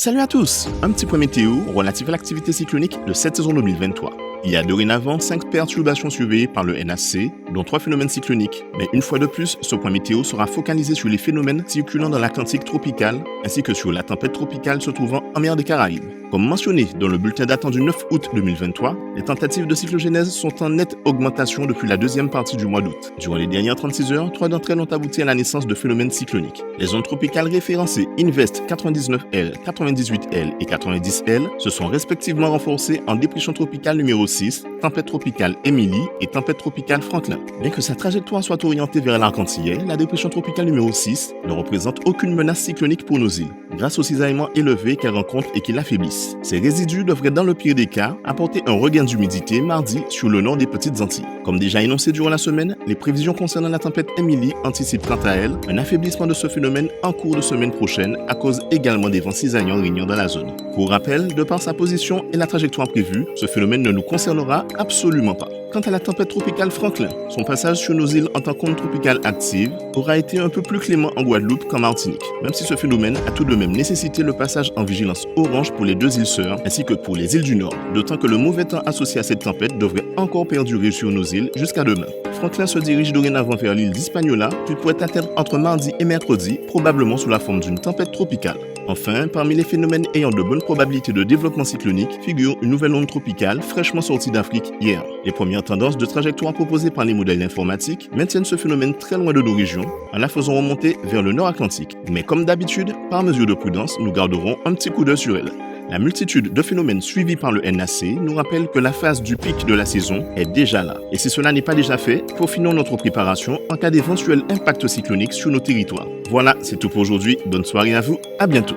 Salut à tous! Un petit point météo relatif à l'activité cyclonique de cette saison 2023. Il y a dorénavant 5 perturbations surveillées par le NAC, dont 3 phénomènes cycloniques. Mais une fois de plus, ce point météo sera focalisé sur les phénomènes circulant dans l'Atlantique tropical, ainsi que sur la tempête tropicale se trouvant en mer des Caraïbes. Comme mentionné dans le bulletin datant du 9 août 2023, les tentatives de cyclogénèse sont en nette augmentation depuis la deuxième partie du mois d'août. Durant les dernières 36 heures, 3 d'entre elles ont abouti à la naissance de phénomènes cycloniques. Les zones tropicales référencées Invest 99L, 98L et 90L se sont respectivement renforcées en dépression tropicale numéro 6, tempête tropicale Emily et tempête tropicale Franklin. Bien que sa trajectoire soit orientée vers l'arc antillais, la dépression tropicale numéro 6 ne représente aucune menace cyclonique pour nos îles, grâce aux cisaillements élevés qu'elle rencontre et qui l'affaiblissent. Ces résidus devraient dans le pire des cas apporter un regain d'humidité mardi sur le nord des Petites Antilles. Comme déjà énoncé durant la semaine, les prévisions concernant la tempête Emily anticipent quant à elles un affaiblissement de ce phénomène en cours de semaine prochaine à cause également des vents cisaillants régnant dans la zone. Pour rappel, de par sa position et la trajectoire prévue, ce phénomène ne nous concernera absolument pas. Quant à la tempête tropicale Franklin, son passage sur nos îles en tant qu'onde tropicale active aura été un peu plus clément en Guadeloupe qu'en Martinique, même si ce phénomène a tout de même nécessité le passage en vigilance orange pour les deux îles sœurs ainsi que pour les îles du Nord, d'autant que le mauvais temps associé à cette tempête devrait encore perdurer sur nos îles jusqu'à demain. Franklin se dirige dorénavant vers l'île d'Hispaniola, puis pourrait atteindre entre mardi et mercredi, probablement sous la forme d'une tempête tropicale. Enfin, parmi les phénomènes ayant de bonnes probabilités de développement cyclonique, figure une nouvelle onde tropicale fraîchement sortie d'Afrique hier. Les premières tendances de trajectoire proposées par les modèles informatiques maintiennent ce phénomène très loin de nos régions, en la faisant remonter vers le nord Atlantique. Mais comme d'habitude, par mesure de prudence, nous garderons un petit coup d'œil sur elle. La multitude de phénomènes suivis par le NAC nous rappelle que la phase du pic de la saison est déjà là. Et si cela n'est pas déjà fait, peaufinons notre préparation en cas d'éventuel impact cyclonique sur nos territoires. Voilà, c'est tout pour aujourd'hui. Bonne soirée à vous, à bientôt.